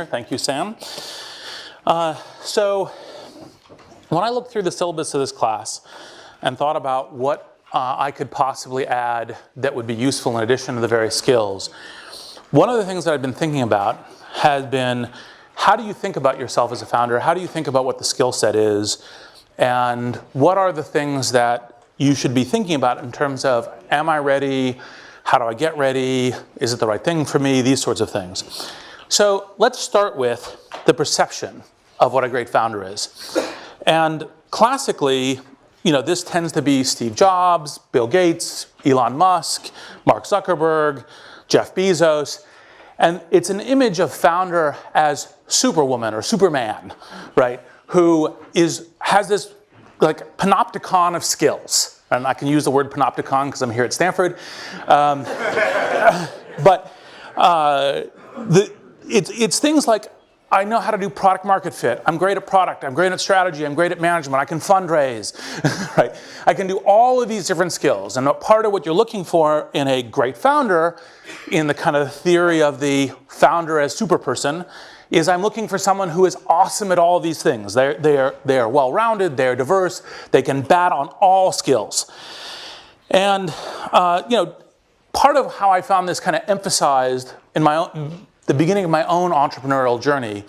Thank you, Sam. So when I looked through the syllabus of this class and thought about what I could possibly add that would be useful in addition to the various skills, one of the things that I've been thinking about has been, how do you think about yourself as a founder? How do you think about what the skill set is? And what are the things that you should be thinking about in terms of, am I ready? How do I get ready? Is it the right thing for me? These sorts of things. So let's start with the perception of what a great founder is. And classically, this tends to be Steve Jobs, Bill Gates, Elon Musk, Mark Zuckerberg, Jeff Bezos. And it's an image of founder as Superwoman or Superman, right? Who has this like panopticon of skills. And I can use the word panopticon because I'm here at Stanford. It's things like, I know how to do product market fit. I'm great at product. I'm great at strategy. I'm great at management. I can fundraise, right? I can do all of these different skills. And part of what you're looking for in a great founder, in the kind of theory of the founder as superperson, is I'm looking for someone who is awesome at all of these things. They are well-rounded. They're diverse. They can bat on all skills. And part of how I found this kind of emphasized in the beginning of my own entrepreneurial journey,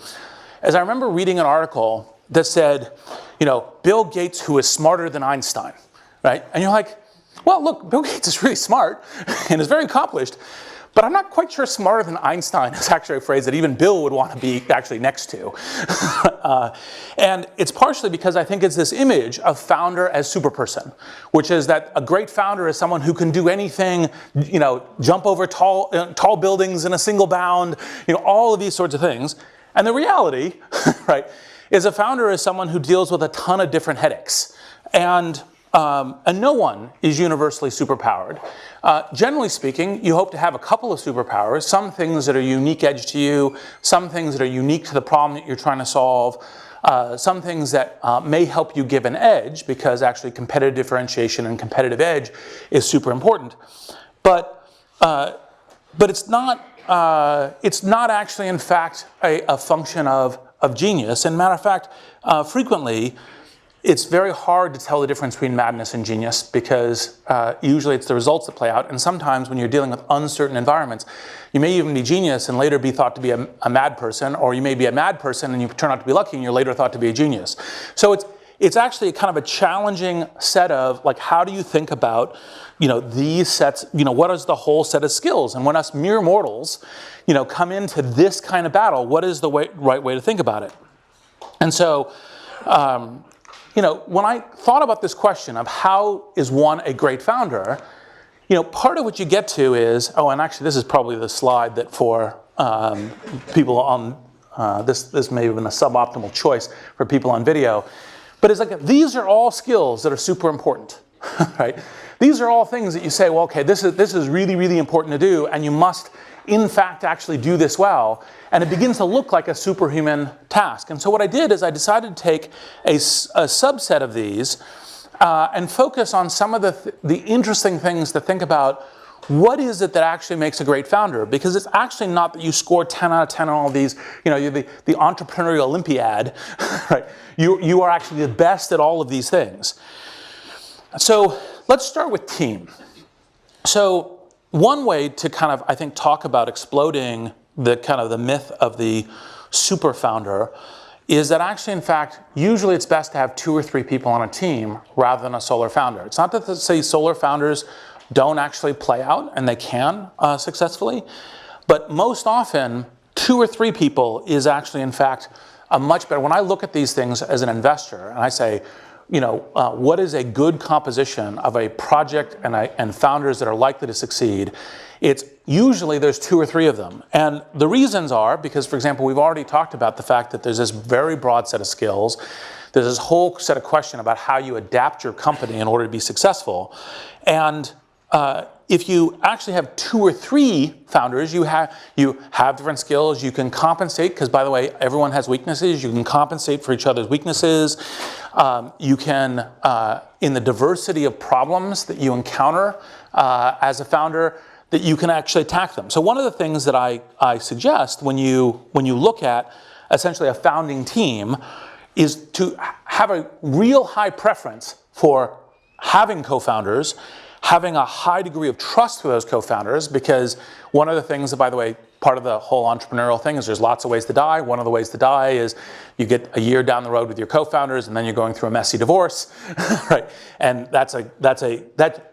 as I remember reading an article that said, Bill Gates, who is smarter than Einstein, right? And you're like, well, look, Bill Gates is really smart and is very accomplished, but I'm not quite sure smarter than Einstein is actually a phrase that even Bill would want to be actually next to. And it's partially because I think it's this image of founder as superperson, which is that a great founder is someone who can do anything, jump over tall buildings in a single bound, all of these sorts of things. And the reality, right, is a founder is someone who deals with a ton of different headaches. And no one is universally superpowered. Generally speaking, you hope to have a couple of superpowers, some things that are unique edge to you, some things that are unique to the problem that you're trying to solve, some things that may help you give an edge, because actually competitive differentiation and competitive edge is super important. But it's not actually, in fact, a function of genius. And matter of fact, frequently, it's very hard to tell the difference between madness and genius, because usually it's the results that play out. And sometimes when you're dealing with uncertain environments, you may even be genius and later be thought to be a mad person, or you may be a mad person and you turn out to be lucky and you're later thought to be a genius. So it's actually kind of a challenging set of, like, how do you think about, these sets, what is the whole set of skills? And when us mere mortals, come into this kind of battle, what is the right way to think about it? And so, when I thought about this question of how is one a great founder, part of what you get to is, and actually this is probably the slide that for people on, this may have been a suboptimal choice for people on video, but it's like, these are all skills that are super important, right? These are all things that you say, well, okay, this is really, really important to do, and you must, in fact, actually do this well. And it begins to look like a superhuman task. And so what I did is I decided to take a subset of these and focus on some of the interesting things to think about. What is it that actually makes a great founder? Because it's actually not that you score 10 out of 10 on all these, you're the entrepreneurial Olympiad, right? You are actually the best at all of these things. So let's start with team. So one way to kind of, I think, talk about exploding the myth of the super founder is that actually, in fact, usually it's best to have 2 or 3 people on a team rather than a solo founder. It's not that to say solo founders don't actually play out, and they can successfully, but most often 2 or 3 people is actually, in fact, a much better. When I look at these things as an investor and I say, what is a good composition of a project and founders that are likely to succeed? It's usually there's 2 or 3 of them. And the reasons are because, for example, we've already talked about the fact that there's this very broad set of skills. There's this whole set of questions about how you adapt your company in order to be successful. And if you actually have 2 or 3 founders, you have different skills. You can compensate, because, by the way, everyone has weaknesses. You can compensate for each other's weaknesses. You can, in the diversity of problems that you encounter as a founder, that you can actually attack them. So one of the things that I suggest when you look at essentially a founding team is to have a real high preference for having co-founders, having a high degree of trust for those co-founders, because one of the things that, by the way, part of the whole entrepreneurial thing is there's lots of ways to die. One of the ways to die is you get a year down the road with your co-founders and then you're going through a messy divorce, right? And that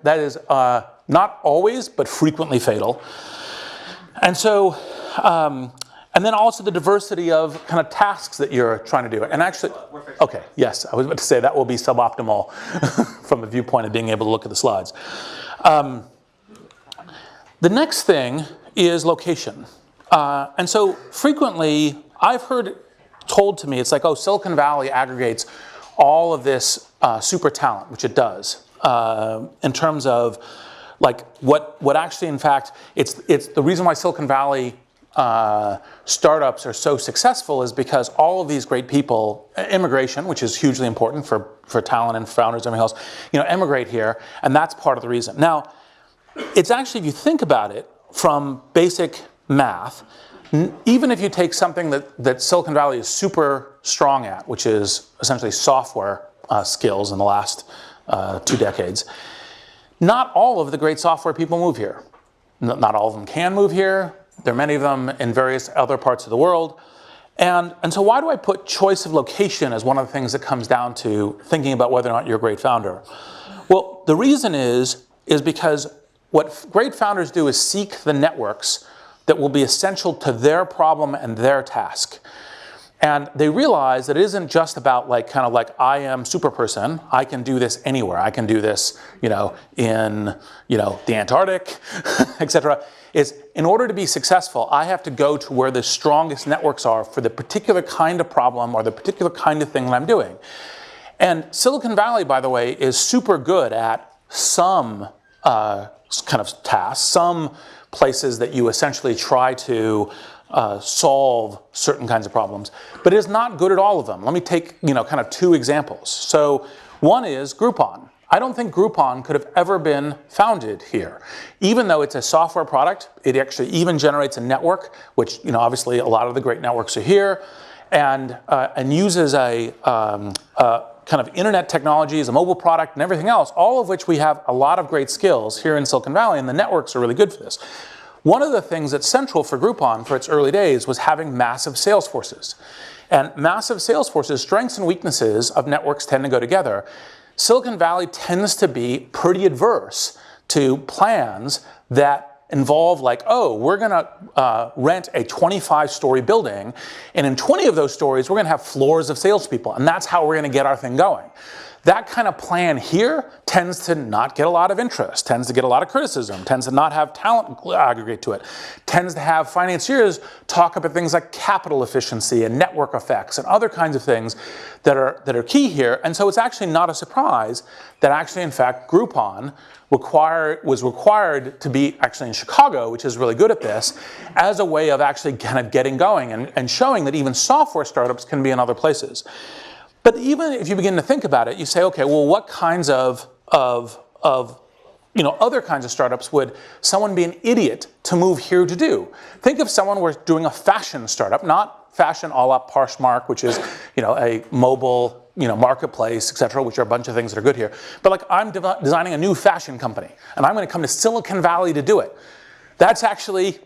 is not always, but frequently fatal. And so, and then also the diversity of kind of tasks that you're trying to do. And actually, okay, yes, I was about to say that will be suboptimal from the viewpoint of being able to look at the slides. The next thing is location. And so frequently, I've heard told to me, it's like, oh, Silicon Valley aggregates all of this super talent, which it does, in terms of like what actually, in fact, it's the reason why Silicon Valley startups are so successful is because all of these great people, immigration, which is hugely important for talent and founders and everything else, emigrate here, and that's part of the reason. Now, it's actually, if you think about it from basic math, even if you take something that Silicon Valley is super strong at, which is essentially software skills in the last 2 decades, not all of the great software people move here. Not all of them can move here. There are many of them in various other parts of the world. And so why do I put choice of location as one of the things that comes down to thinking about whether or not you're a great founder? Well, the reason is because what great founders do is seek the networks that will be essential to their problem and their task. And they realize that it isn't just about kind of like I am super person. I can do this anywhere. I can do this, in the Antarctic, etc. Is in order to be successful, I have to go to where the strongest networks are for the particular kind of problem or the particular kind of thing that I'm doing. And Silicon Valley, by the way, is super good at some kind of tasks, some places that you essentially try to solve certain kinds of problems, but it is not good at all of them. Let me take kind of 2 examples. So one is Groupon. I don't think Groupon could have ever been founded here. Even though it's a software product, it actually even generates a network, which obviously a lot of the great networks are here, and uses a kind of internet technologies, a mobile product, and everything else, all of which we have a lot of great skills here in Silicon Valley, and the networks are really good for this. One of the things that's central for Groupon for its early days was having massive sales forces. And massive sales forces, strengths and weaknesses of networks tend to go together. Silicon Valley tends to be pretty adverse to plans that involve we're going to rent a 25-story building, and in 20 of those stories, we're going to have floors of salespeople, and that's how we're going to get our thing going. That kind of plan here tends to not get a lot of interest, tends to get a lot of criticism, tends to not have talent aggregate to it, tends to have financiers talk about things like capital efficiency and network effects and other kinds of things that are key here. And so it's actually not a surprise that actually, in fact, Groupon was required to be actually in Chicago, which is really good at this, as a way of actually kind of getting going and showing that even software startups can be in other places. But even if you begin to think about it, you say, okay, well, what kinds of other kinds of startups would someone be an idiot to move here to do? Think if someone were doing a fashion startup, not fashion a la Poshmark, which is a mobile marketplace, et cetera, which are a bunch of things that are good here. But I'm designing a new fashion company, and I'm going to come to Silicon Valley to do it. That's actually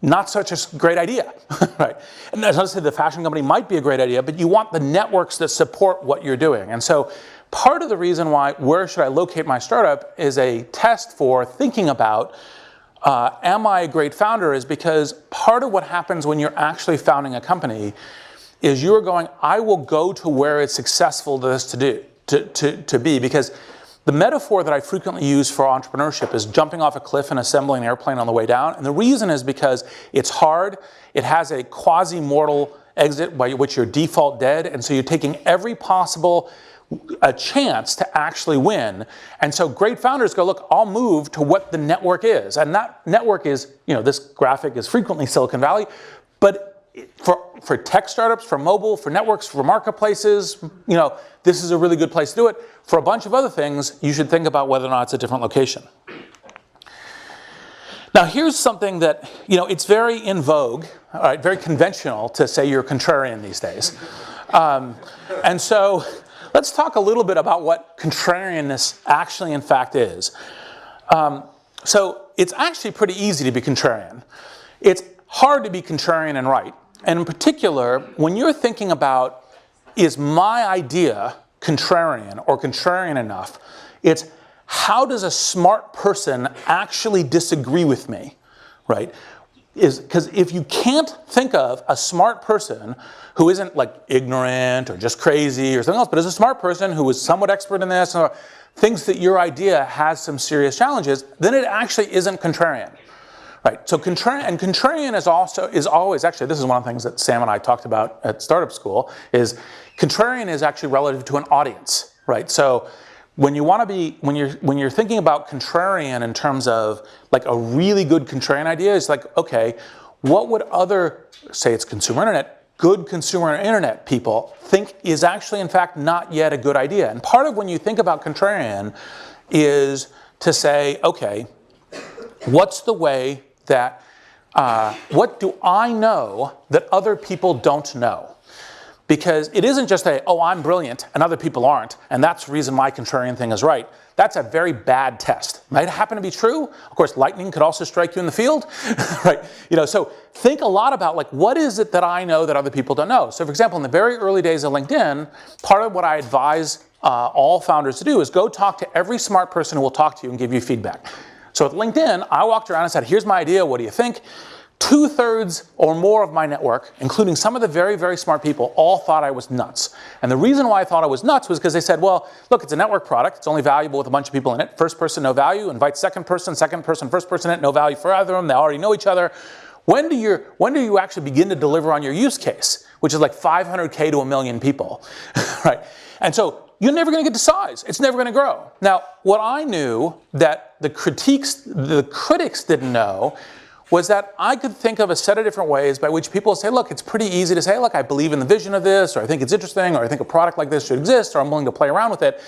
not such a great idea, right? And as I said, the fashion company might be a great idea, but you want the networks that support what you're doing. And so part of the reason why where should I locate my startup is a test for thinking about am I a great founder, is because part of what happens when you're actually founding a company is you're going, I will go to where it's successful to be, because the metaphor that I frequently use for entrepreneurship is jumping off a cliff and assembling an airplane on the way down. And the reason is because it's hard, it has a quasi-mortal exit by which you're default dead, and so you're taking every possible chance to actually win. And so great founders go, look, I'll move to what the network is. And that network is, this graphic is frequently Silicon Valley, but for tech startups, for mobile, for networks, for marketplaces, this is a really good place to do it. For a bunch of other things, you should think about whether or not it's a different location. Now here's something that, it's very in vogue, all right, very conventional to say you're contrarian these days. And so let's talk a little bit about what contrarianness actually in fact is. So it's actually pretty easy to be contrarian. It's hard to be contrarian and right. And in particular, when you're thinking about, is my idea contrarian or contrarian enough, it's how does a smart person actually disagree with me, right? Because if you can't think of a smart person who isn't like ignorant or just crazy or something else, but is a smart person who is somewhat expert in this or thinks that your idea has some serious challenges, then it actually isn't contrarian. Right, so contrarian is always, actually this is one of the things that Sam and I talked about at startup school, is contrarian is actually relative to an audience, right? So when you want to be, when you're thinking about contrarian in terms of like a really good contrarian idea, it's like, okay, what would other, say it's consumer internet, good consumer internet people think is actually in fact not yet a good idea? And part of when you think about contrarian is to say, okay, what's the way that, what do I know that other people don't know? Because it isn't just oh, I'm brilliant and other people aren't, and that's the reason my contrarian thing is right. That's a very bad test. Might happen to be true. Of course, lightning could also strike you in the field, right? So think a lot about like, what is it that I know that other people don't know? So for example, in the very early days of LinkedIn, part of what I advise all founders to do is go talk to every smart person who will talk to you and give you feedback. So with LinkedIn, I walked around and said, here's my idea, what do you think? 2/3 or more of my network, including some of the very, very smart people, all thought I was nuts. And the reason why I thought I was nuts was because they said, well, look, it's a network product. It's only valuable with a bunch of people in it. First person, no value. Invite second person, first person in it, no value for either of them. They already know each other. When do you actually begin to deliver on your use case, which is like 500K to 1 million people, right? And so you're never going to get to size. It's never going to grow. Now, what I knew that the critics didn't know was that I could think of a set of different ways by which people say, look, it's pretty easy to say, look, I believe in the vision of this, or I think it's interesting, or I think a product like this should exist, or I'm willing to play around with it.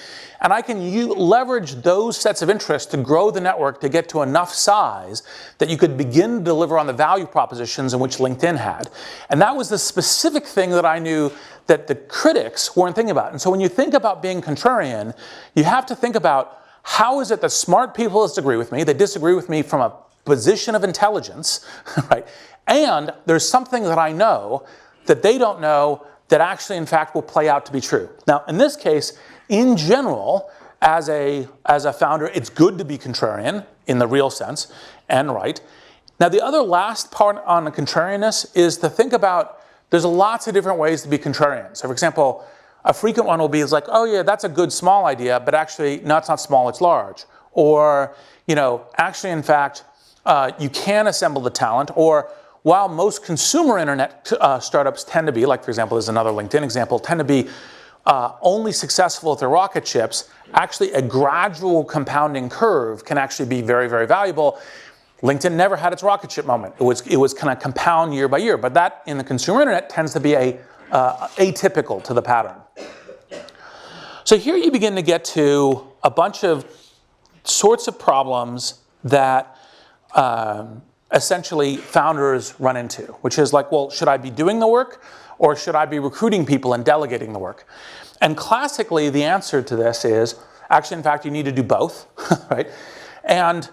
And I can leverage those sets of interests to grow the network to get to enough size that you could begin to deliver on the value propositions in which LinkedIn had. And that was the specific thing that I knew that the critics weren't thinking about. And so when you think about being contrarian, you have to think about how is it that smart people disagree with me? They disagree with me from a position of intelligence, right? And there's something that I know that they don't know that actually in fact will play out to be true. Now in this case, in general, as a founder, it's good to be contrarian in the real sense and right. Now the other last part on the contrarianness is to think about, there's lots of different ways to be contrarian. So for example, a frequent one will be like, oh yeah, that's a good small idea, but actually, no, it's not small, it's large. Or, actually in fact, you can assemble the talent, or while most consumer internet startups tend to be, like for example, there's another LinkedIn example, tend to be only successful with their rocket ships, actually a gradual compounding curve can actually be very, very valuable. LinkedIn never had its rocket ship moment. It was kind of compound year by year, but that in the consumer internet tends to be atypical to the pattern. So here you begin to get to a bunch of sorts of problems that essentially founders run into, which is like, well, should I be doing the work or should I be recruiting people and delegating the work? And classically, the answer to this is, actually, in fact, you need to do both, right? And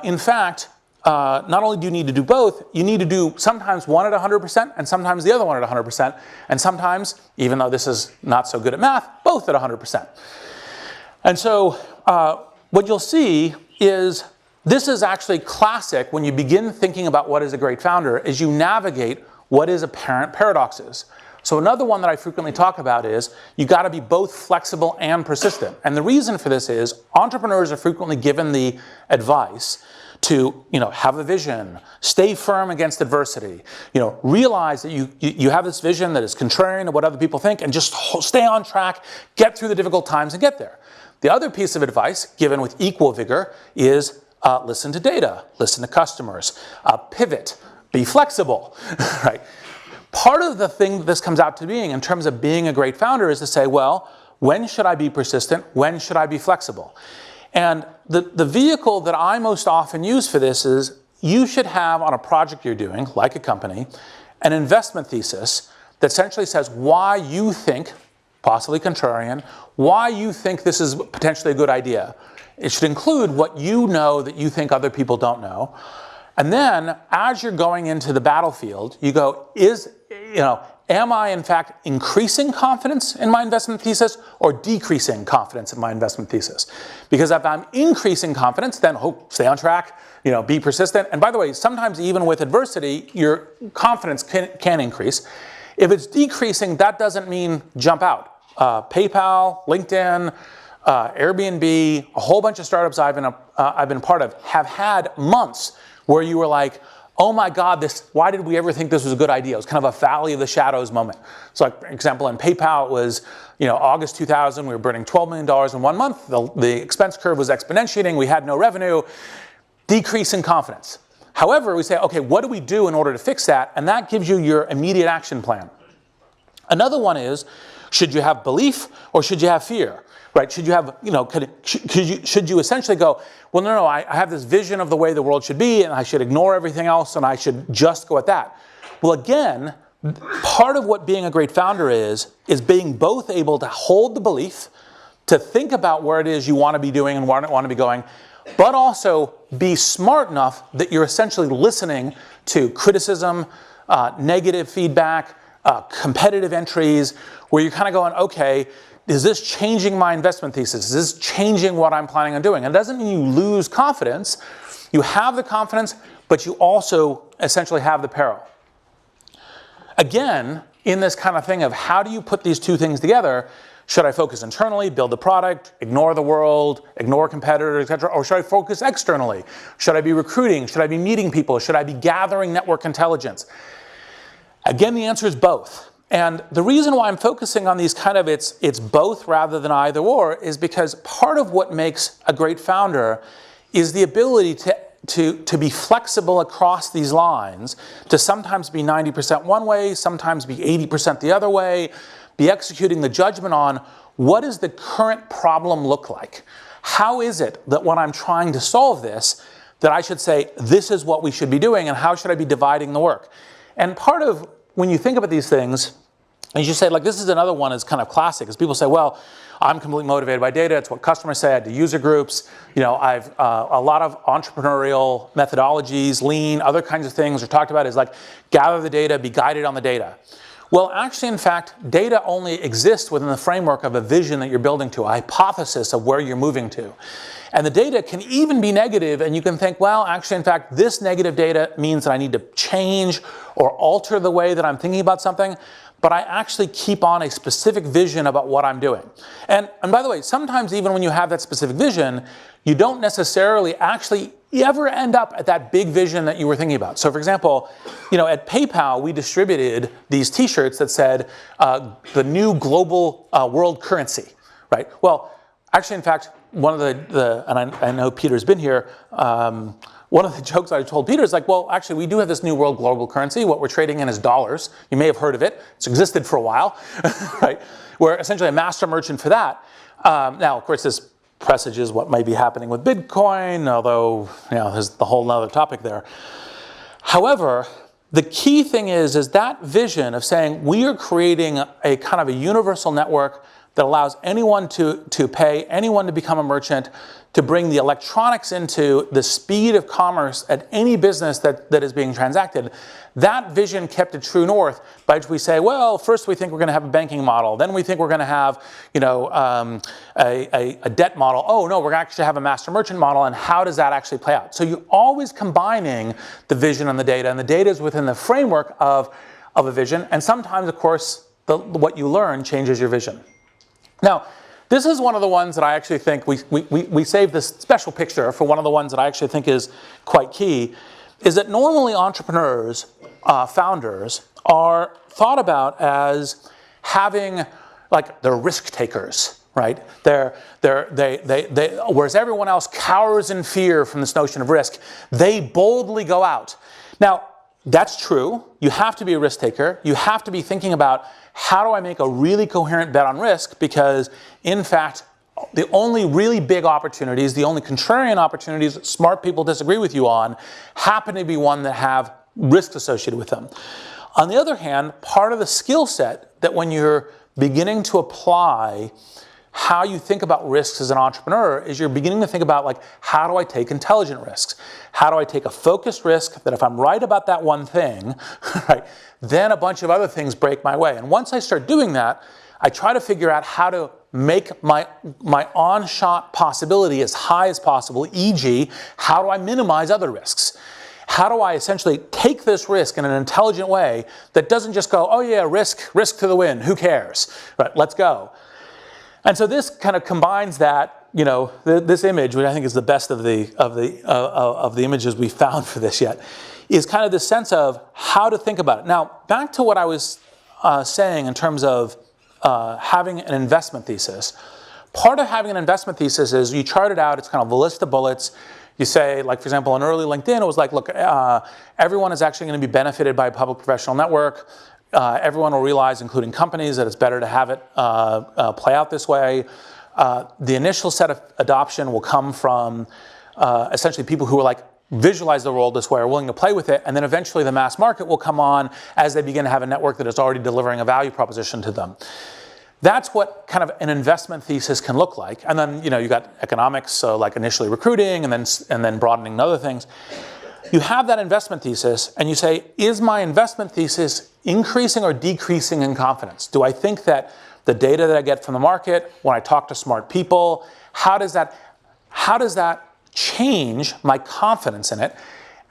in fact, not only do you need to do both, you need to do sometimes one at 100% and sometimes the other one at 100%. And sometimes, even though this is not so good at math, both at 100%. And so what you'll see is this is actually classic when you begin thinking about what is a great founder, is you navigate what is apparent paradoxes. So another one that I frequently talk about is you got to be both flexible and persistent. And the reason for this is entrepreneurs are frequently given the advice to have a vision, stay firm against adversity, realize that you have this vision that is contrarian to what other people think, and just stay on track, get through the difficult times and get there. The other piece of advice given with equal vigor is listen to data, listen to customers, pivot, be flexible, right? Part of the thing that this comes out to being in terms of being a great founder is to say, well, when should I be persistent? When should I be flexible? And the vehicle that I most often use for this is you should have on a project you're doing, like a company, an investment thesis that essentially says why you think, possibly contrarian, why you think this is potentially a good idea. It should include what you know that you think other people don't know. And then, as you're going into the battlefield, you go, am I in fact increasing confidence in my investment thesis or decreasing confidence in my investment thesis? Because if I'm increasing confidence, then stay on track, be persistent. And by the way, sometimes even with adversity, your confidence can increase. If it's decreasing, that doesn't mean jump out. PayPal, LinkedIn, Airbnb, a whole bunch of startups I've been part of have had months where you were like, oh my God, why did we ever think this was a good idea? It was kind of a valley of the shadows moment. So like, for example, in PayPal, it was August 2000, we were burning $12 million in 1 month. The expense curve was exponentiating. We had no revenue. Decrease in confidence. However, we say, okay, what do we do in order to fix that? And that gives you your immediate action plan. Another one is, should you have belief or should you have fear? Right? Should you have, should you essentially go, well, no, I have this vision of the way the world should be and I should ignore everything else and I should just go at that. Well, again, part of what being a great founder is being both able to hold the belief, to think about where it is you want to be doing and where you want to be going, but also be smart enough that you're essentially listening to criticism, negative feedback, competitive entries, where you're kind of going, okay, is this changing my investment thesis? Is this changing what I'm planning on doing? And it doesn't mean you lose confidence. You have the confidence, but you also essentially have the peril. Again, in this kind of thing of how do you put these two things together? Should I focus internally, build the product, ignore the world, ignore competitors, etc., or should I focus externally? Should I be recruiting? Should I be meeting people? Should I be gathering network intelligence? Again, the answer is both. And the reason why I'm focusing on these kind of it's both rather than either or is because part of what makes a great founder is the ability to be flexible across these lines, to sometimes be 90% one way, sometimes be 80% the other way, be executing the judgment on what does the current problem look like? How is it that when I'm trying to solve this, that I should say, this is what we should be doing and how should I be dividing the work? And part of when you think about these things, and you say, like, this is another one that's kind of classic, is people say, well, I'm completely motivated by data. It's what customers say. I do user groups. I've a lot of entrepreneurial methodologies, lean, other kinds of things are talked about is like gather the data, be guided on the data. Well, actually, in fact, data only exists within the framework of a vision that you're building to, a hypothesis of where you're moving to. And the data can even be negative, and you can think, well, actually, in fact, this negative data means that I need to change or alter the way that I'm thinking about something, but I actually keep on a specific vision about what I'm doing. And by the way, sometimes even when you have that specific vision, you don't necessarily actually ever end up at that big vision that you were thinking about. So for example, at PayPal, we distributed these t-shirts that said, the new global world currency, right? Well, actually, in fact, one of and I know Peter's been here, one of the jokes I told Peter is like, well, actually, we do have this new world global currency. What we're trading in is dollars. You may have heard of it. It's existed for a while, right? We're essentially a master merchant for that. Now, of course, this presages what might be happening with Bitcoin, although, there's the whole other topic there. However, the key thing is that vision of saying we are creating a kind of a universal network that allows anyone to pay, anyone to become a merchant, to bring the electronics into the speed of commerce at any business that is being transacted. That vision kept a true north by which we say, well, first we think we're going to have a banking model, then we think we're going to have, a debt model. Oh no, we're going to actually have a master merchant model, and how does that actually play out? So you're always combining the vision and the data is within the framework of a vision, and sometimes, of course, what you learn changes your vision. Now, this is one of the ones that I actually think we saved this special picture for one of the ones that I actually think is quite key, is that normally entrepreneurs, founders, are thought about as having, like, they're risk takers, right? Whereas everyone else cowers in fear from this notion of risk, they boldly go out. Now, that's true. You have to be a risk taker. You have to be thinking about how do I make a really coherent bet on risk, because in fact, the only really big opportunities, the only contrarian opportunities that smart people disagree with you on, happen to be one that have risks associated with them. On the other hand, part of the skill set that when you're beginning to apply how you think about risks as an entrepreneur is you're beginning to think about, like, how do I take intelligent risks? How do I take a focused risk that if I'm right about that one thing, right, then a bunch of other things break my way. And once I start doing that, I try to figure out how to make my on-shot possibility as high as possible, e.g., how do I minimize other risks? How do I essentially take this risk in an intelligent way that doesn't just go, oh yeah, risk to the wind, who cares? Right, let's go. And so this kind of combines that, you know, this image, which I think is the best of the images we found for this yet, is kind of this sense of how to think about it. Now, back to what I was saying in terms of having an investment thesis. Part of having an investment thesis is you chart it out, it's kind of a list of bullets. You say, like, for example, in early LinkedIn, it was like, look, everyone is actually going to be benefited by a public professional network. Everyone will realize, including companies, that it's better to have it play out this way. The initial set of adoption will come from essentially people who are like, visualize the world this way, are willing to play with it, and then eventually the mass market will come on as they begin to have a network that is already delivering a value proposition to them. That's what kind of an investment thesis can look like. And then, you know, you got economics, so like initially recruiting and then broadening and other things. You have that investment thesis and you say, is my investment thesis increasing or decreasing in confidence? Do I think that the data that I get from the market, when I talk to smart people, how does that change my confidence in it?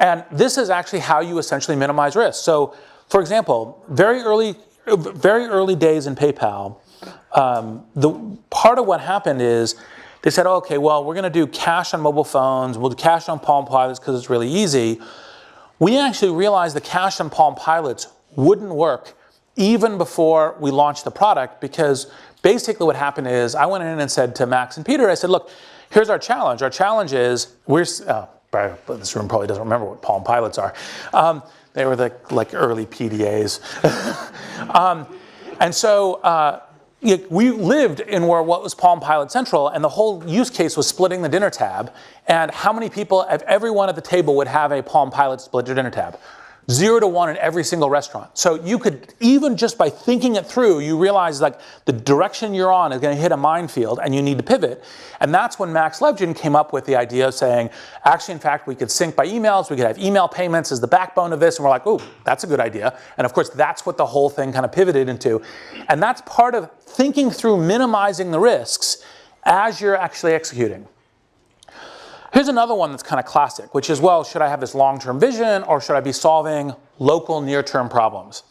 And this is actually how you essentially minimize risk. So, for example, very early days in PayPal, the part of what happened is they said, oh, okay, well, we're going to do cash on mobile phones. We'll do cash on Palm Pilots because it's really easy. We actually realized the cash on Palm Pilots wouldn't work even before we launched the product, because basically what happened is I went in and said to Max and Peter, I said, look, here's our challenge. Our challenge is this room probably doesn't remember what Palm Pilots are. They were the like early PDAs. And so we lived in what was Palm Pilot Central, and the whole use case was splitting the dinner tab. And how many people, if everyone at the table would have a Palm Pilot split dinner tab? 0 to 1 in every single restaurant. So you could, even just by thinking it through, you realize like the direction you're on is going to hit a minefield and you need to pivot. And that's when Max Levchin came up with the idea of saying, actually, in fact, we could sync by emails, we could have email payments as the backbone of this. And we're like, oh, that's a good idea. And of course, that's what the whole thing kind of pivoted into. And that's part of thinking through minimizing the risks as you're actually executing. Here's another one that's kind of classic, which is, well, should I have this long-term vision or should I be solving local near-term problems?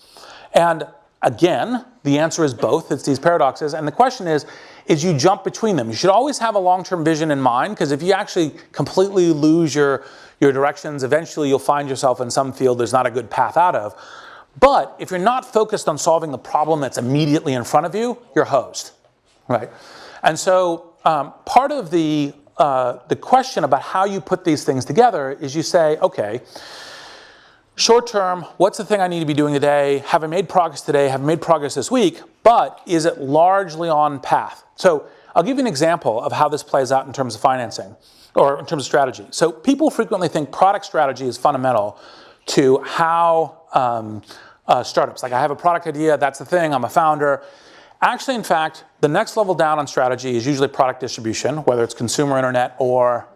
And again, the answer is both. It's these paradoxes. And the question is you jump between them. You should always have a long-term vision in mind, because if you actually completely lose your directions, eventually you'll find yourself in some field there's not a good path out of. But if you're not focused on solving the problem that's immediately in front of you, you're hosed, right? And so part of the question about how you put these things together is you say, okay, short term, what's the thing I need to be doing today? Have I made progress today? Have I made progress this week? But is it largely on path? So I'll give you an example of how this plays out in terms of financing or in terms of strategy. So people frequently think product strategy is fundamental to how startups, like I have a product idea, that's the thing, I'm a founder. Actually, in fact, the next level down on strategy is usually product distribution, whether it's consumer internet or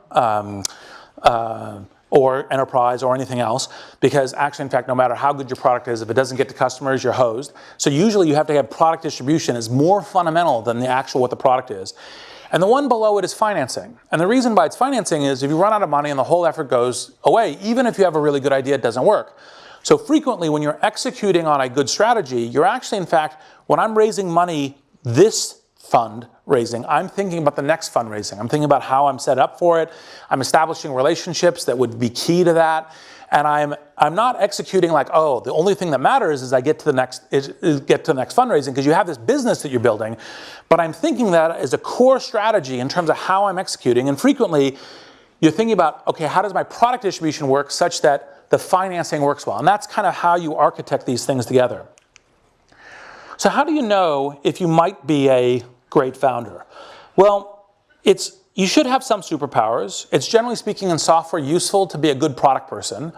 enterprise or anything else, because actually, in fact, no matter how good your product is, if it doesn't get to customers, you're hosed. So usually you have to have product distribution is more fundamental than the actual what the product is. And the one below it is financing. And the reason why it's financing is if you run out of money and the whole effort goes away, even if you have a really good idea, it doesn't work. So frequently when you're executing on a good strategy, you're actually, in fact, when I'm raising money, this fundraising, I'm thinking about the next fundraising. I'm thinking about how I'm set up for it. I'm establishing relationships that would be key to that. And I'm not executing like, oh, the only thing that matters is I get to the next fundraising, because you have this business that you're building. But I'm thinking that as a core strategy in terms of how I'm executing. And frequently you're thinking about, okay, how does my product distribution work such that the financing works well? And that's kind of how you architect these things together. So how do you know if you might be a great founder? Well, you should have some superpowers. It's generally speaking in software useful to be a good product person.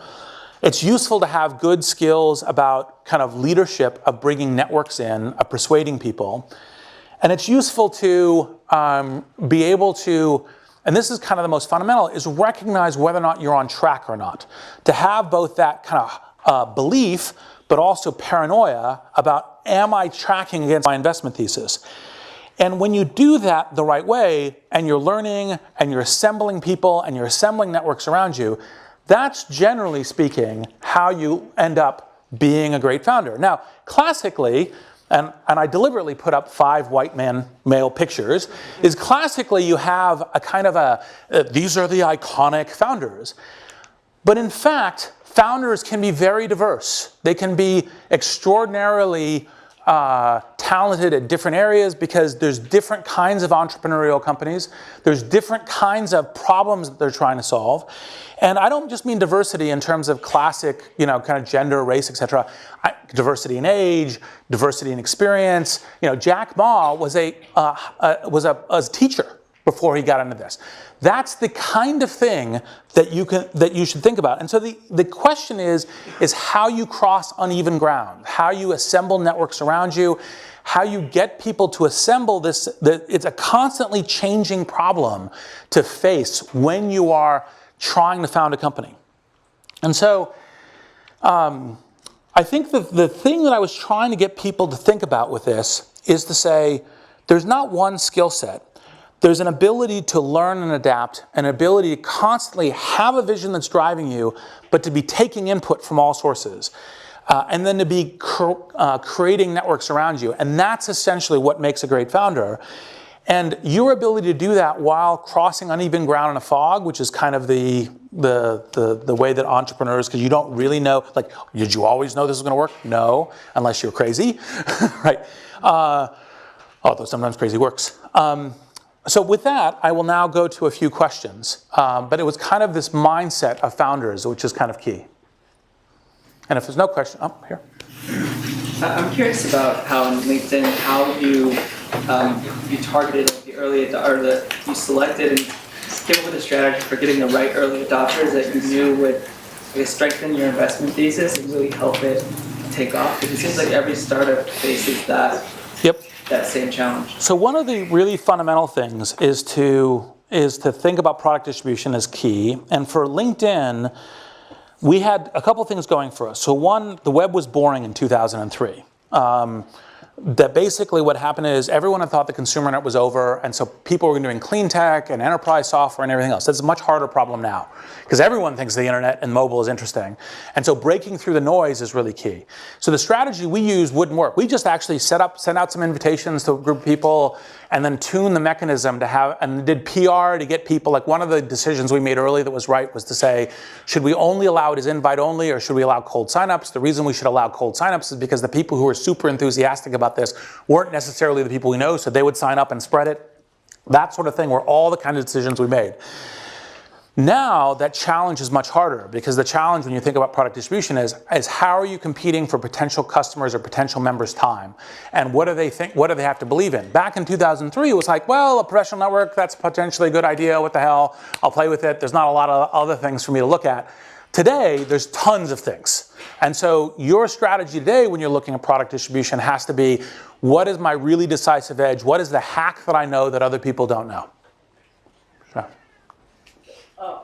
It's useful to have good skills about kind of leadership, of bringing networks in, of persuading people. And it's useful to be able to, and this is kind of the most fundamental, is recognize whether or not you're on track or not. To have both that kind of belief, but also paranoia about, am I tracking against my investment thesis? And when you do that the right way, and you're learning, and you're assembling people, and you're assembling networks around you, that's generally speaking how you end up being a great founder. Now, classically, and I deliberately put up 5 white male pictures, is classically you have a kind of these are the iconic founders. But in fact, founders can be very diverse. They can be extraordinarily talented at different areas because there's different kinds of entrepreneurial companies. There's different kinds of problems that they're trying to solve. And I don't just mean diversity in terms of classic, kind of gender, race, et cetera. Diversity in age, diversity in experience. Jack Ma was a teacher before he got into this. That's the kind of thing that you should think about. And so the question is how you cross uneven ground, how you assemble networks around you, how you get people to assemble this. It's a constantly changing problem to face when you are trying to found a company. And so I think the thing that I was trying to get people to think about with this is to say, there's not one skill set. There's an ability to learn and adapt, an ability to constantly have a vision that's driving you, but to be taking input from all sources. And then to be creating networks around you. And that's essentially what makes a great founder. And your ability to do that while crossing uneven ground in a fog, which is kind of the way that entrepreneurs, because you don't really know, like, did you always know this was going to work? No, unless you're crazy, right? Although sometimes crazy works. So with that, I will now go to a few questions. But it was kind of this mindset of founders, which is kind of key. And if there's no question, here. I'm curious about how on LinkedIn, how you targeted the early adopters, you selected and came up with a strategy for getting the right early adopters that you knew would strengthen your investment thesis and really help it take off. Because it seems like every startup faces that. Yep. That same challenge. So one of the really fundamental things is to think about product distribution as key. And for LinkedIn, we had a couple things going for us. So one, the web was boring in 2003. That basically what happened is everyone had thought the consumer net was over, and so people were doing clean tech and enterprise software and everything else. That's a much harder problem now, because everyone thinks the internet and mobile is interesting. And so breaking through the noise is really key. So the strategy we used wouldn't work. We just actually sent out some invitations to a group of people and then tuned the mechanism to have, and did PR to get people. Like, one of the decisions we made early that was right was to say, should we only allow it as invite only, or should we allow cold signups? The reason we should allow cold signups is because the people who are super enthusiastic about this weren't necessarily the people we know, so they would sign up and spread it. That sort of thing were all the kind of decisions we made. Now that challenge is much harder, because the challenge when you think about product distribution is how are you competing for potential customers or potential members' time? And what do they think, what do they have to believe in? Back in 2003, it was like, well, a professional network, that's potentially a good idea, what the hell, I'll play with it, there's not a lot of other things for me to look at. Today, there's tons of things. And so your strategy today when you're looking at product distribution has to be, what is my really decisive edge? What is the hack that I know that other people don't know? Sure.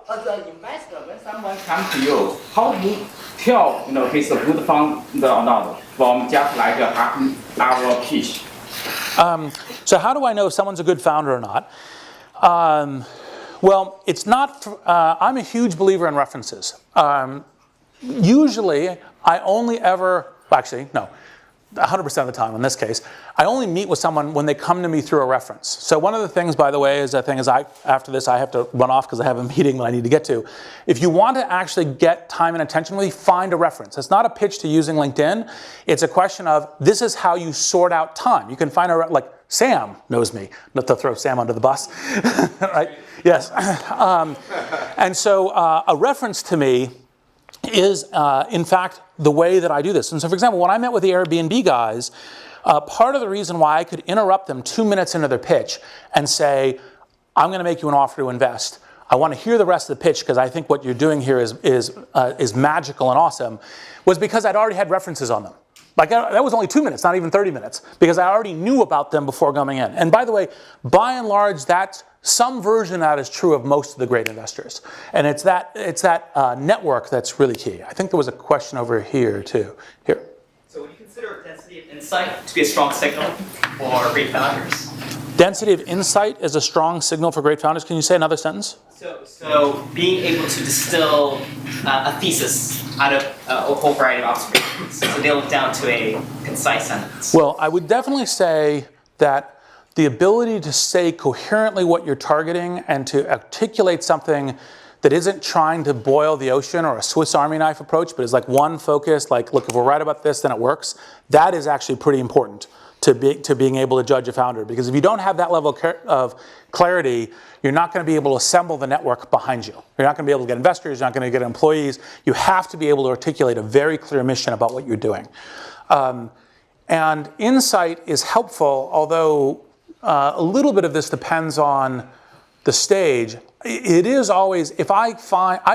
As an investor, when someone comes to you, how do you tell he's a good founder or not from just like a half-hour pitch? So how do I know if someone's a good founder or not? Well, it's not. I'm a huge believer in references. Usually, I only ever. Actually, no. 100% of the time in this case, I only meet with someone when they come to me through a reference. So one of the things, by the way, is after this I have to run off because I have a meeting that I need to get to. If you want to actually get time and attention with me, find a reference. It's not a pitch to using LinkedIn. It's a question of, this is how you sort out time. You can find like Sam knows me, not to throw Sam under the bus, right? Yes. And so a reference to me is, in fact, the way that I do this. And so, for example, when I met with the Airbnb guys, part of the reason why I could interrupt them 2 minutes into their pitch and say, I'm going to make you an offer to invest. I want to hear the rest of the pitch because I think what you're doing here is magical and awesome, was because I'd already had references on them. Like that was only 2 minutes, not even 30 minutes, because I already knew about them before coming in. And by the way, by and large, some version of that is true of most of the great investors. And it's that network that's really key. I think there was a question over here too. Here. So would you consider density of insight to be a strong signal for great founders? Density of insight is a strong signal for great founders. Can you say another sentence? So being able to distill a thesis out of a whole variety of observations, so nail it down to a concise sentence. Well, I would definitely say that the ability to say coherently what you're targeting and to articulate something that isn't trying to boil the ocean or a Swiss Army knife approach, but is like one focus, like, look, if we're right about this, then it works. That is actually pretty important to being able to judge a founder. Because if you don't have that level of clarity, you're not going to be able to assemble the network behind you. You're not going to be able to get investors, you're not going to get employees. You have to be able to articulate a very clear mission about what you're doing. And insight is helpful, although a little bit of this depends on the stage. It is always, I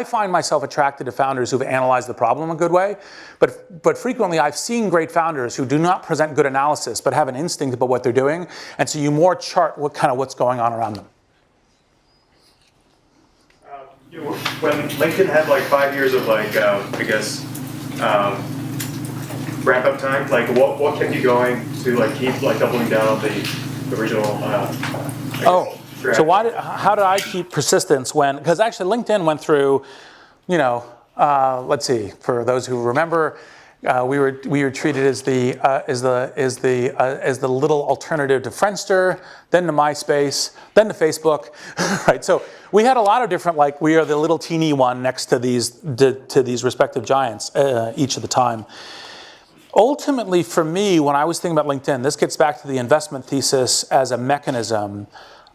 find myself attracted to founders who've analyzed the problem a good way, but frequently I've seen great founders who do not present good analysis, but have an instinct about what they're doing, and so you more chart what's going on around them. When LinkedIn had like 5 years of wrap-up time, like what kept you going to keep doubling down on the original? So how did I keep persistence when? Because actually LinkedIn went through, let's see, for those who remember, we were treated as the little alternative to Friendster, then to MySpace, then to Facebook, right? So we had a lot of different, we are the little teeny one next to these respective giants each of the time. Ultimately, for me, when I was thinking about LinkedIn, this gets back to the investment thesis as a mechanism.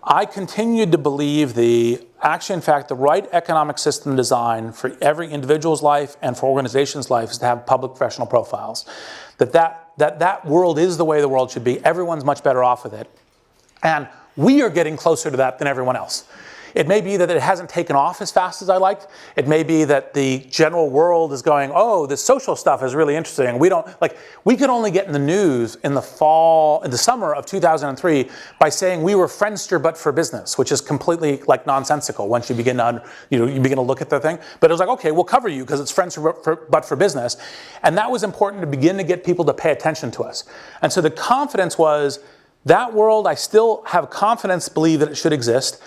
I continued to believe the right economic system design for every individual's life and for organizations' life is to have public professional profiles. That world is the way the world should be. Everyone's much better off with it. And we are getting closer to that than everyone else. It may be that it hasn't taken off as fast as I liked. It may be that the general world is going, oh, this social stuff is really interesting. We could only get in the news in the summer of 2003 by saying we were Friendster but for business, which is completely nonsensical once you begin to look at the thing. But it was like, okay, we'll cover you because it's Friendster but for business. And that was important to begin to get people to pay attention to us. And so the confidence was that world, I still have confidence to believe that it should exist.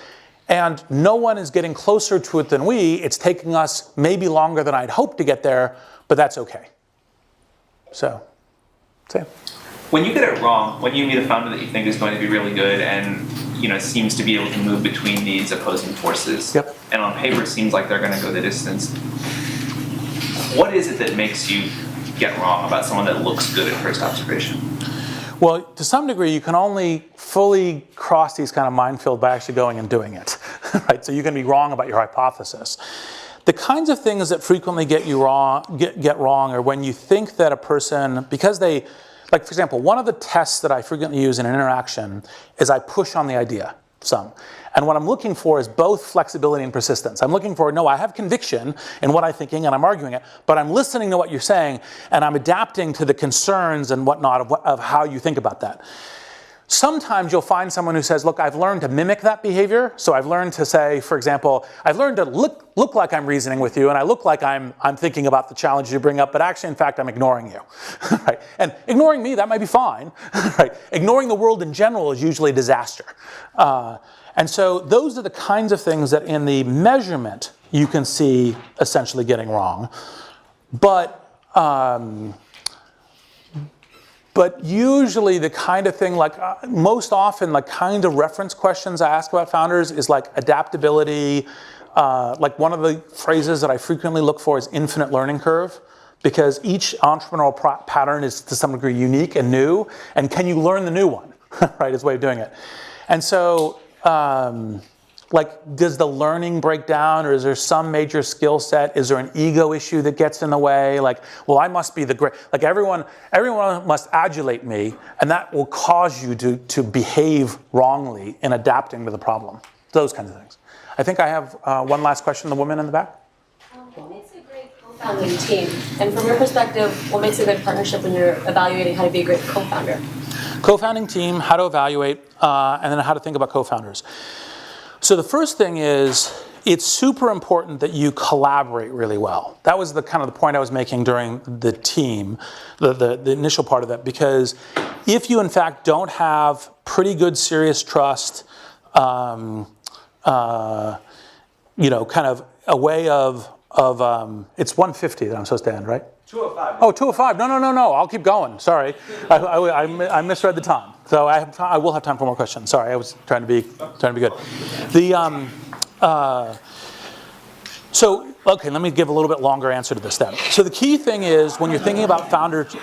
And no one is getting closer to it than we. It's taking us maybe longer than I'd hoped to get there, but that's okay. So, same. When you get it wrong, when you meet a founder that you think is going to be really good and seems to be able to move between these opposing forces, yep. And on paper seems like they're going to go the distance, what is it that makes you get wrong about someone that looks good at first observation? Well, to some degree, you can only fully cross these kind of minefields by actually going and doing it, right? So you can be wrong about your hypothesis. The kinds of things that frequently get wrong are when you think that a person, because they, for example, one of the tests that I frequently use in an interaction is I push on the idea some. And what I'm looking for is both flexibility and persistence. I'm looking for, no, I have conviction in what I'm thinking and I'm arguing it, but I'm listening to what you're saying and I'm adapting to the concerns and whatnot of how you think about that. Sometimes you'll find someone who says, look, I've learned to mimic that behavior. So I've learned to say, for example, I've learned to look like I'm reasoning with you and I look like I'm thinking about the challenges you bring up, but actually, in fact, I'm ignoring you, right? And ignoring me, that might be fine, right? Ignoring the world in general is usually a disaster. And so those are the kinds of things that in the measurement you can see essentially getting wrong. But usually the kind of thing, most often, the kind of reference questions I ask about founders is adaptability. One of the phrases that I frequently look for is infinite learning curve, because each entrepreneurial pattern is to some degree unique and new, and can you learn the new one, right, is a way of doing it. And so, does the learning break down, or is there some major skill set? Is there an ego issue that gets in the way? Well, I must be the great, everyone must adulate me, and that will cause you to behave wrongly in adapting to the problem. those kinds of things. I think I have one last question, the woman in the back. What makes a great co-founding team? And from your perspective, what makes a good partnership when you're evaluating how to be a great co-founder? Co-founding team, how to evaluate, and then how to think about co-founders. So the first thing is, it's super important that you collaborate really well. That was the kind of the point I was making during the team, the initial part of that, because if you in fact don't have pretty good serious trust, kind of a way of it's 1:50 that I'm supposed to end, right? 2:05. Oh, 2:05. No. I'll keep going. Sorry, I misread the time. So I will have time for more questions. Sorry, I was trying to be good. So okay, let me give a little bit longer answer to this then. So the key thing is when you're thinking about founders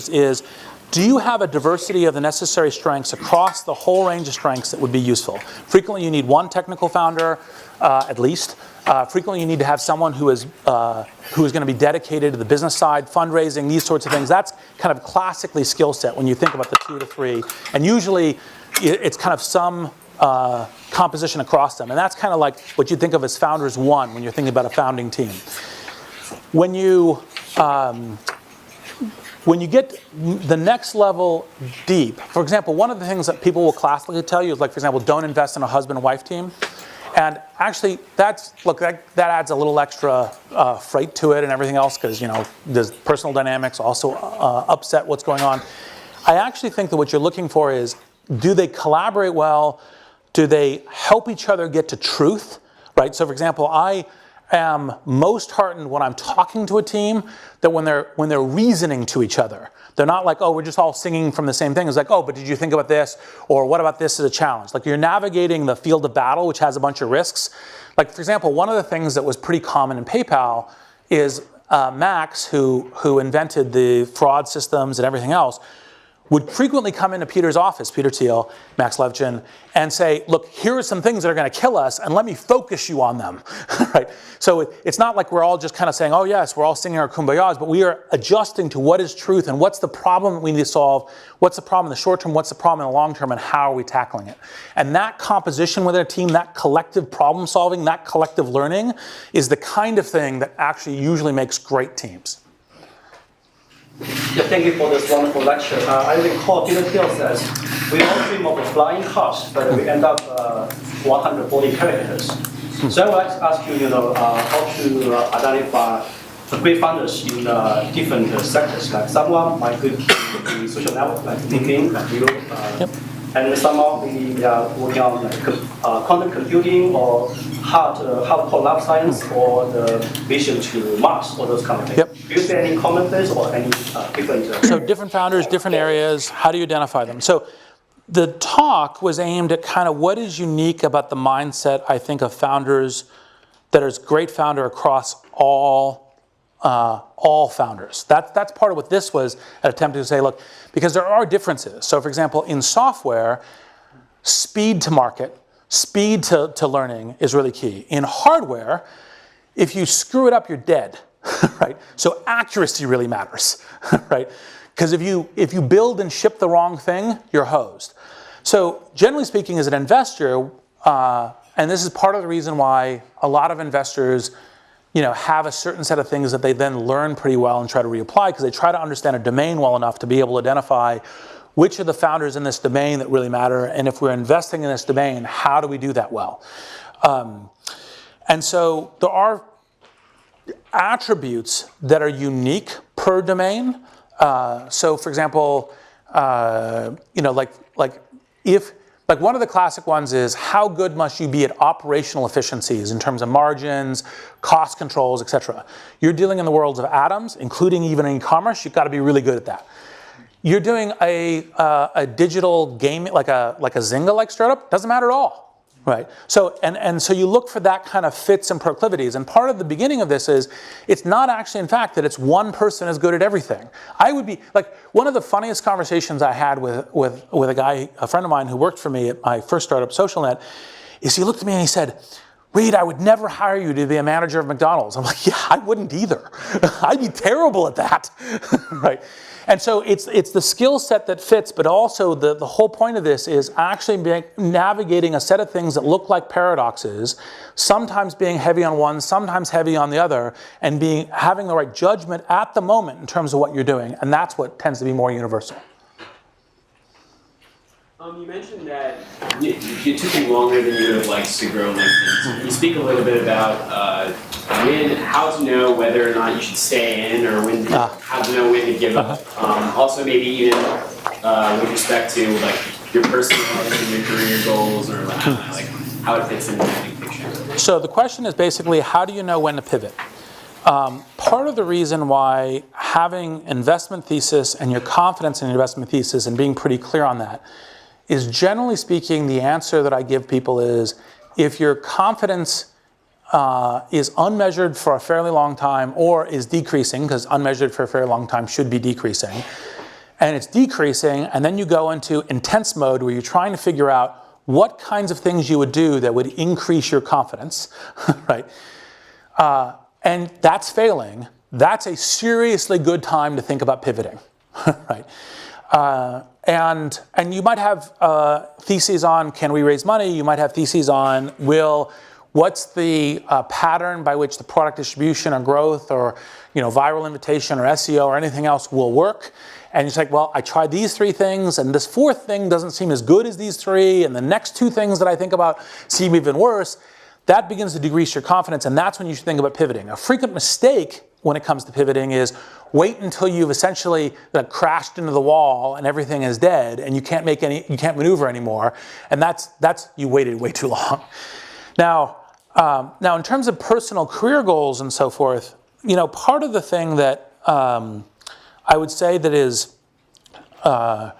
is, do you have a diversity of the necessary strengths across the whole range of strengths that would be useful? Frequently you need one technical founder, at least. Frequently you need to have someone who is going to be dedicated to the business side, fundraising, these sorts of things. That's kind of classically skill set when you think about the 2 to 3. And usually it's kind of some composition across them. And that's kind of like what you think of as founders 1 when you're thinking about a founding team. When you get the next level deep, for example, one of the things that people will classically tell you is, like, for example, don't invest in a husband and wife team. And actually, that adds a little extra freight to it and everything else, because, there's personal dynamics also upset what's going on. I actually think that what you're looking for is, do they collaborate well? Do they help each other get to truth, right? So for example, I am most heartened when I'm talking to a team that when they're reasoning to each other. They're not like, oh, we're just all singing from the same thing. It's like, oh, but did you think about this? Or what about this as a challenge? Like, you're navigating the field of battle, which has a bunch of risks. Like, for example, one of the things that was pretty common in PayPal is Max, who invented the fraud systems and everything else, would frequently come into Peter's office, Peter Thiel, Max Levchin, and say, look, here are some things that are going to kill us, and let me focus you on them, right? So it's not like we're all just kind of saying, oh yes, we're all singing our kumbayas, but we are adjusting to what is truth and what's the problem that we need to solve, what's the problem in the short term, what's the problem in the long term, and how are we tackling it? And that composition within a team, that collective problem solving, that collective learning is the kind of thing that actually usually makes great teams. Yeah, thank you for this wonderful lecture. I recall Peter Thiel says, we all dream of flying cars, but we end up 140 characters. So I would like to ask you, how to identify the great founders in different sectors. Like someone might be in social network, like LinkedIn, like you, and someone maybe working on quantum computing or hardcore lab science or the vision to Mars, or those kind of things. Yep. Do you see any common place or any different? So different founders, different areas, how do you identify them? So the talk was aimed at kind of what is unique about the mindset, I think, of founders that is great founder across all founders. That's part of what this was, an attempt to say, look, because there are differences. So for example, in software, speed to market, speed to learning is really key. In hardware, if you screw it up, you're dead, right? So accuracy really matters, right? Because if you build and ship the wrong thing, you're hosed. So generally speaking, as an investor, and this is part of the reason why a lot of investors have a certain set of things that they then learn pretty well and try to reapply, because they try to understand a domain well enough to be able to identify which are the founders in this domain that really matter, and if we're investing in this domain, how do we do that well? And so there are attributes that are unique per domain. So for example, like one of the classic ones is, how good must you be at operational efficiencies in terms of margins, cost controls, etc. You're dealing in the worlds of atoms, including even in e-commerce. You've got to be really good at that. You're doing a digital game like a Zynga-like startup, doesn't matter at all, right? So and so you look for that kind of fits and proclivities. And part of the beginning of this is, it's not actually in fact that it's one person is good at everything. I would be like, one of the funniest conversations I had with a friend of mine who worked for me at my first startup, SocialNet, is he looked at me and he said, Reed, I would never hire you to be a manager of McDonald's. I'm like, yeah, I wouldn't either. I'd be terrible at that, right? And so it's the skill set that fits, but also the whole point of this is actually navigating a set of things that look like paradoxes, sometimes being heavy on one, sometimes heavy on the other, and having the right judgment at the moment in terms of what you're doing. And that's what tends to be more universal. You mentioned that it took you longer than you would have liked to grow LinkedIn. So can you speak a little bit about how to know whether or not you should stay in, or how to know when to give up? Also, maybe even with respect to like your personal life and your career goals, or like how it fits into the big picture. So the question is basically, how do you know when to pivot? Part of the reason why having investment thesis and your confidence in your investment thesis and being pretty clear on that is, generally speaking, the answer that I give people is, if your confidence is unmeasured for a fairly long time or is decreasing, because unmeasured for a fairly long time should be decreasing, and it's decreasing, and then you go into intense mode where you're trying to figure out what kinds of things you would do that would increase your confidence, right? And that's failing, that's a seriously good time to think about pivoting, right? And you might have theses on, can we raise money? You might have theses on, what's the pattern by which the product distribution or growth or viral invitation or SEO or anything else will work? And you're like, well, I tried these 3 things, and this 4th thing doesn't seem as good as these 3, and the next 2 things that I think about seem even worse. That begins to decrease your confidence, and that's when you should think about pivoting. A frequent mistake when it comes to pivoting is wait until you've essentially crashed into the wall and everything is dead and you can't maneuver anymore, and that's you waited way too long. Now in terms of personal career goals and so forth, part of the thing that I would say that is one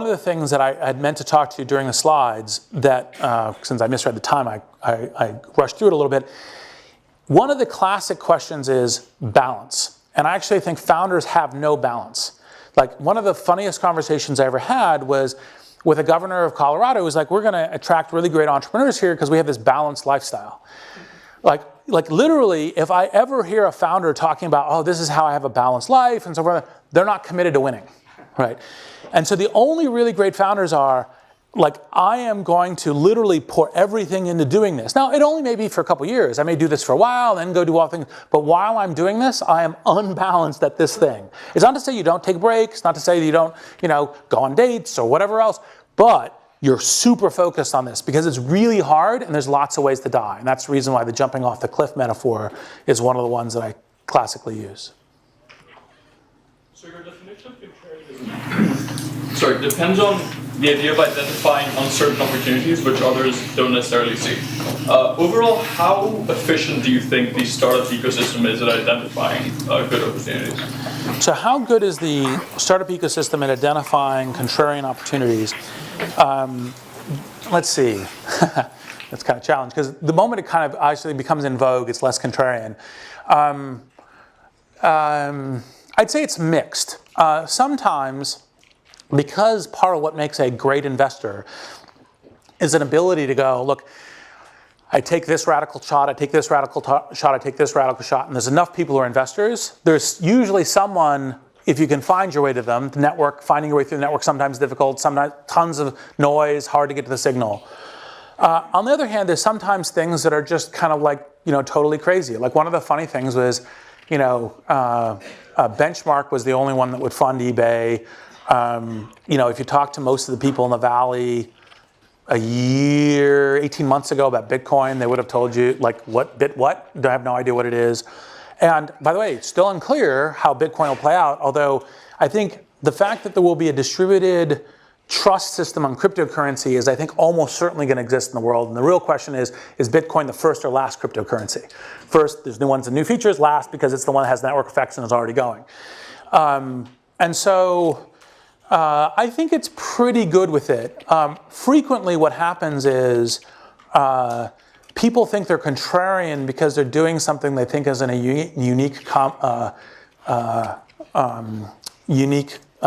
of the things that I had meant to talk to you during the slides that, since I misread the time, I rushed through it a little bit. One of the classic questions is balance. And I actually think founders have no balance. Like, one of the funniest conversations I ever had was with a governor of Colorado who was like, we're going to attract really great entrepreneurs here because we have this balanced lifestyle. Like literally, if I ever hear a founder talking about, oh, this is how I have a balanced life and so forth, they're not committed to winning, right? And so the only really great founders are, like, I am going to literally pour everything into doing this. Now, it only may be for a couple years. I may do this for a while, then go do all things. But while I'm doing this, I am unbalanced at this thing. It's not to say you don't take breaks, not to say that you don't, go on dates or whatever else, but you're super focused on this because it's really hard and there's lots of ways to die. And that's the reason why the jumping off the cliff metaphor is one of the ones that I classically use. So your definition of contrarianism depends on the idea of identifying uncertain opportunities which others don't necessarily see. Overall, how efficient do you think the startup ecosystem is at identifying good opportunities? So how good is the startup ecosystem at identifying contrarian opportunities? Let's see. That's kind of a challenge because the moment it kind of actually becomes in vogue, it's less contrarian. I'd say it's mixed. Sometimes, because part of what makes a great investor is an ability to go, look, I take this radical shot, I take this radical shot, I take this radical shot, and there's enough people who are investors. There's usually someone, if you can find your way to them, the network, finding your way through the network sometimes difficult, sometimes tons of noise, hard to get to the signal. On the other hand, there's sometimes things that are just kind of like, totally crazy. Like, one of the funny things was, Benchmark was the only one that would fund eBay. If you talk to most of the people in the Valley a year, 18 months ago about Bitcoin, they would have told you, like, what? I have no idea what it is. And by the way, it's still unclear how Bitcoin will play out, although I think the fact that there will be a distributed trust system on cryptocurrency is, I think, almost certainly going to exist in the world. And the real question is Bitcoin the first or last cryptocurrency? First, there's new ones and new features. Last, because it's the one that has network effects and is already going. And so I think it's pretty good with it. Frequently what happens is people think they're contrarian because they're doing something they think is in a unique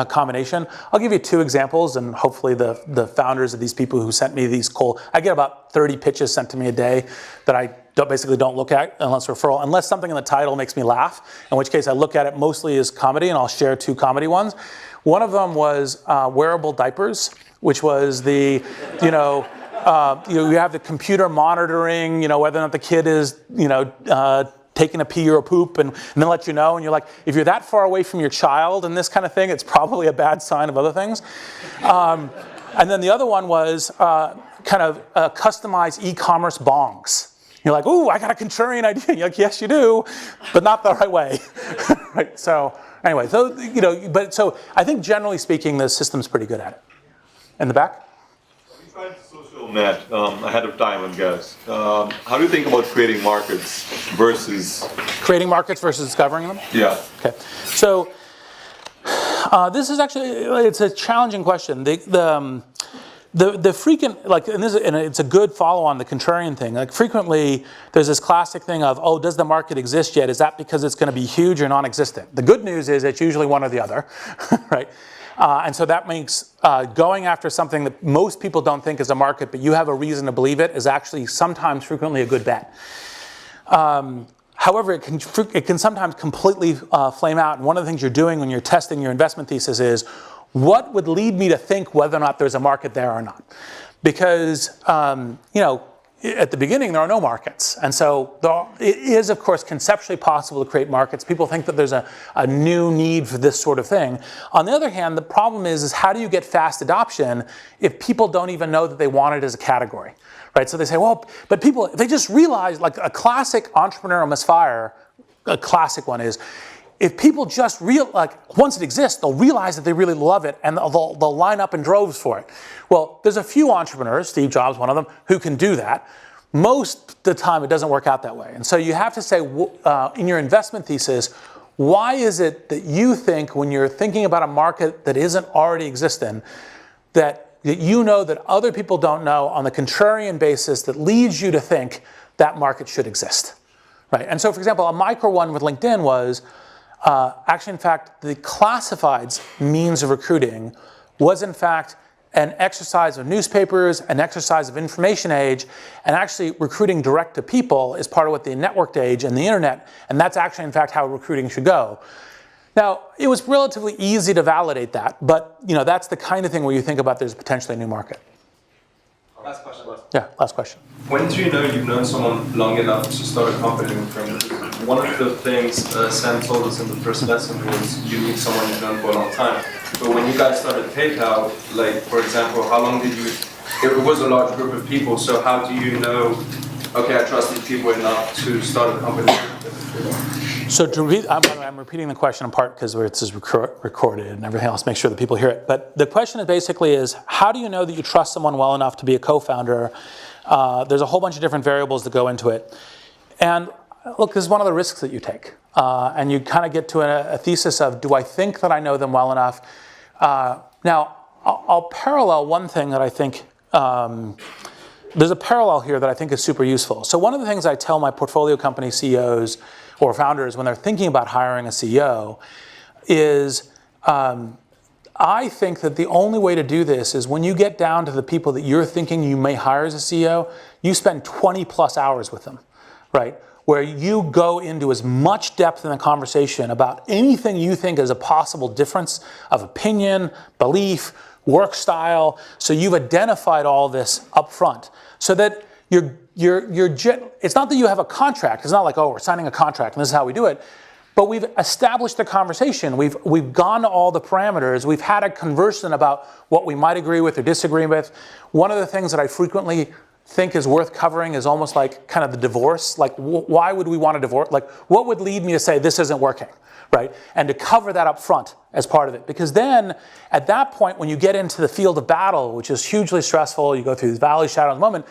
combination. I'll give you 2 examples, and hopefully the founders of these people who sent me these I get about 30 pitches sent to me a day that I basically don't look at unless referral, unless something in the title makes me laugh, in which case I look at it mostly as comedy, and I'll share 2 comedy ones. One of them was wearable diapers, which was the, you have the computer monitoring, whether or not the kid is, taking a pee or a poop, and then let you know, and you're like, if you're that far away from your child and this kind of thing, it's probably a bad sign of other things. And then the other one was customized e-commerce bongs. You're like, ooh, I got a contrarian idea. And you're like, yes, you do, but not the right way. Right? So anyway, so I think generally speaking, the system's pretty good at it. In the back? We tried social net ahead of time, I guess. How do you think about creating markets versus... Creating markets versus discovering them? Yeah. Okay. So this is actually, it's a challenging question. The frequent, and it's a good follow on the contrarian thing. Like frequently, there's this classic thing of, oh, does the market exist yet? Is that because it's going to be huge or non-existent? The good news is it's usually one or the other, right? And so that makes going after something that most people don't think is a market, but you have a reason to believe it, is actually sometimes frequently a good bet. However, it can sometimes completely flame out. And one of the things you're doing when you're testing your investment thesis is, what would lead me to think whether or not there's a market there or not? Because, at the beginning, there are no markets. And so it is, of course, conceptually possible to create markets. People think that there's a new need for this sort of thing. On the other hand, the problem is how do you get fast adoption if people don't even know that they want it as a category? Right? So they say, well, but people, if they just realize, like a classic entrepreneurial misfire, a classic one is, if people just once it exists, they'll realize that they really love it, and they'll line up in droves for it. Well, there's a few entrepreneurs, Steve Jobs, one of them, who can do that. Most of the time, it doesn't work out that way. And so you have to say, in your investment thesis, why is it that you think, when you're thinking about a market that isn't already existing, that you know that other people don't know on the contrarian basis that leads you to think that market should exist, right? And so, for example, a micro one with LinkedIn was, actually, in fact, the classifieds means of recruiting was, in fact, an exercise of newspapers, an exercise of information age, and actually recruiting direct to people is part of what the networked age and the internet, and that's actually, in fact, how recruiting should go. Now, it was relatively easy to validate that, but that's the kind of thing where you think about there's potentially a new market. Last question. Yeah, last question. When do you know you've known someone long enough to start a company with them? One of the things Sam told us in the first lesson was you need someone you've known for a long time. But when you guys started PayPal, for example, how long did you, it was a large group of people, so how do you know, okay, I trust these people enough to start a company with them? So to repeat, I'm repeating the question in part because this is recorded and everything else, make sure that people hear it. But the question is how do you know that you trust someone well enough to be a co-founder? There's a whole bunch of different variables that go into it. And look, this is one of the risks that you take. And you kind of get to a thesis of, do I think that I know them well enough? Now, I'll parallel one thing that I think, there's a parallel here that I think is super useful. So one of the things I tell my portfolio company CEOs or founders when they're thinking about hiring a CEO is, I think that the only way to do this is when you get down to the people that you're thinking you may hire as a CEO, you spend 20 plus hours with them, right? Where you go into as much depth in the conversation about anything you think is a possible difference of opinion, belief, work style. So you've identified all this up front so that it's not that you have a contract. It's not like, oh, we're signing a contract and this is how we do it. But we've established the conversation. We've gone to all the parameters. We've had a conversation about what we might agree with or disagree with. One of the things that I frequently think is worth covering is almost like kind of the divorce. Like, why would we want to divorce? Like, what would lead me to say this isn't working, right? And to cover that up front as part of it. Because then, at that point, when you get into the field of battle, which is hugely stressful, you go through the valley, shadow, and moment,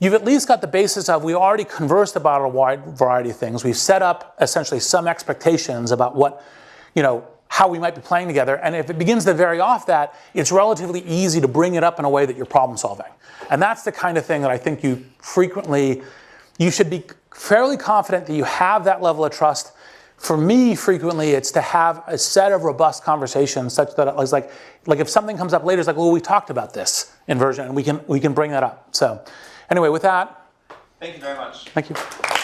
you've at least got the basis of, we already conversed about a wide variety of things. We've set up essentially some expectations about what, how we might be playing together. And if it begins to vary off that, it's relatively easy to bring it up in a way that you're problem solving. And that's the kind of thing that I think you should be fairly confident that you have that level of trust. For me, frequently, it's to have a set of robust conversations such that it's like if something comes up later, it's like, well, we talked about this inversion, and we can bring that up. So anyway, with that, Thank you very much. Thank you.